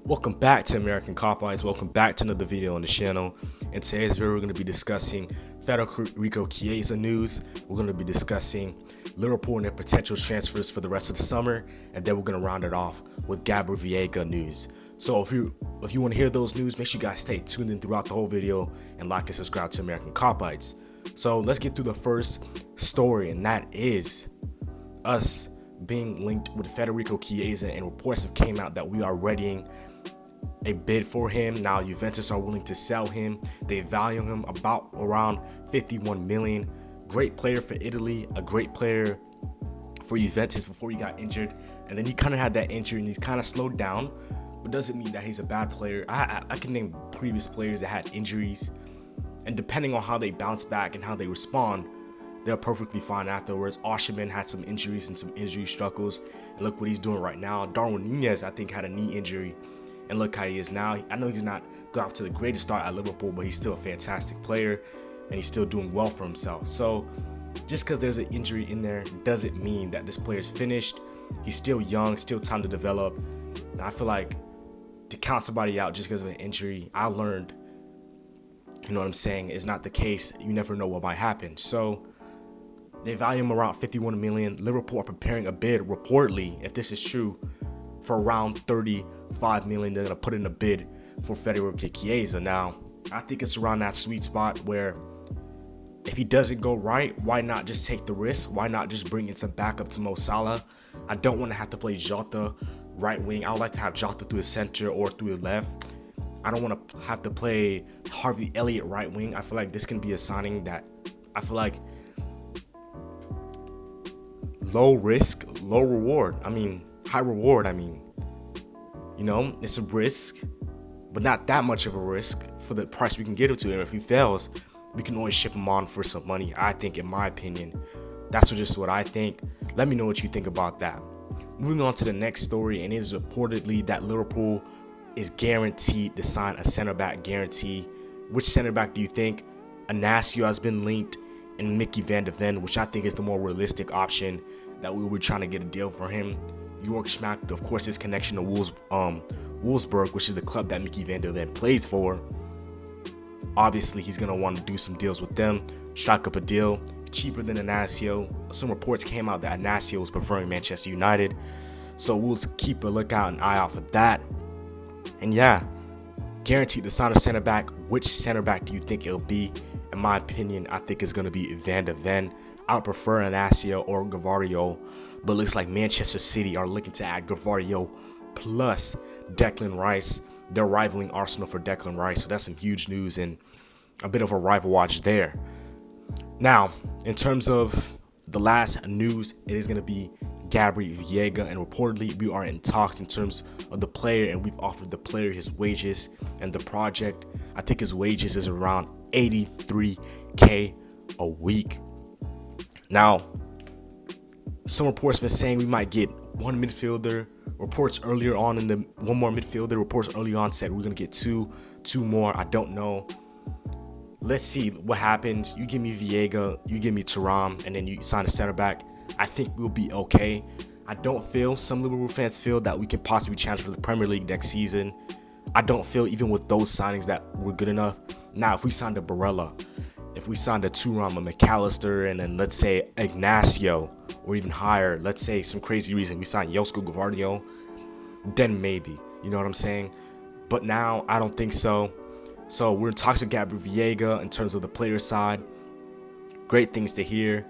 Welcome back to American Cop Eyes. Welcome back to another video on the channel. In today's video, we're going to be discussing Federico Chiesa news. We're going to be discussing Liverpool and their potential transfers for the rest of the summer, and then we're going to round it off with Gabriel Veiga news. So if you want to hear those news, make sure you guys stay tuned in throughout the whole video and like and subscribe to American Cop Eyes. So let's get through the first story, and that is us being linked with Federico Chiesa, and reports have came out that we are readying a bid for him. Now Juventus are willing to sell him. They value him about around 51 million. Great player for Italy, a great player for Juventus before he got injured, and then he kind of had that injury and he's kind of slowed down, but doesn't mean that he's a bad player. I can name previous players that had injuries, and depending on how they bounce back and how they respond, they're perfectly fine afterwards. Osimhen had some injuries and some injury struggles, and look what he's doing right now. Darwin Nunez, I think, had a knee injury, and look how he is now. I know he's not got off to the greatest start at Liverpool, but he's still a fantastic player, and he's still doing well for himself. So just because there's an injury in there doesn't mean that this player's finished. He's still young, still time to develop. And I feel like to count somebody out just because of an injury, I learned, you know what I'm saying, is not the case. You never know what might happen. So they value him around 51 million. Liverpool are preparing a bid, reportedly, if this is true, for around 35 million. They're going to put in a bid for Federico Chiesa. Now, I think it's around that sweet spot where if he doesn't go right, why not just take the risk? Why not just bring in some backup to Mo Salah? I don't want to have to play Jota right wing. I would like to have Jota through the center or through the left. I don't want to have to play Harvey Elliott right wing. I feel like this can be a signing that I feel like low risk, low reward. High reward. You know, it's a risk, but not that much of a risk for the price we can get him to. And if he fails, we can always ship him on for some money. I think, in my opinion, that's just what I think. Let me know what you think about that. Moving on to the next story, and it is reportedly that Liverpool is guaranteed to sign a center back guarantee. Which center back do you think? Inacio has been linked, and Mickey van de Ven, which I think is the more realistic option, that we were trying to get a deal for him. York Schmack, of course, his connection to Wolfsburg, which is the club that Mickey van de Ven plays for. Obviously, he's going to want to do some deals with them, strike up a deal cheaper than Inacio. Some reports came out that Inacio was preferring Manchester United, so we'll keep a lookout and eye out for that. And yeah, guaranteed to sign a center back. Which center back do you think it'll be? In my opinion, I think it's going to be Van de Ven. I would prefer Inacio or Gvardiol, but it looks like Manchester City are looking to add Gvardiol plus Declan Rice. They're rivaling Arsenal for Declan Rice, so that's some huge news and a bit of a rival watch there. Now, in terms of the last news, it is going to be Gabriel Veiga, and reportedly we are in talks in terms of the player, and we've offered the player his wages and the project. I think his wages is around 83k a week. Now, some reports been saying we might get one midfielder. Reports earlier on in the one more midfielder. Reports early on said we're gonna get two more. I don't know. Let's see what happens. You give me Veiga, you give me Thuram, and then you sign a center back. I think we'll be okay. I don't feel, some Liverpool fans feel, that we can possibly challenge for the Premier League next season. I don't feel, even with those signings, that we're good enough. Now, if we signed a Barella, if we signed a Thuram, a McAllister, and then let's say Ignacio, or even higher, let's say some crazy reason we signed Josko Gvardiol, then maybe, you know what I'm saying? But now, I don't think so. So we're in talks with Gabriel Veiga in terms of the player side. Great things to hear.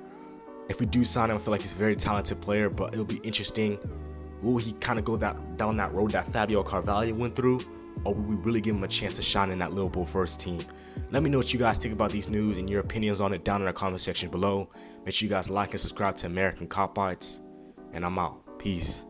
If we do sign him, I feel like he's a very talented player, but it'll be interesting. Will he kind of go down that road that Fabio Carvalho went through, or will we really give him a chance to shine in that Liverpool first team? Let me know what you guys think about these news and your opinions on it down in the comment section below. Make sure you guys like and subscribe to American Cop Eyes, and I'm out. Peace.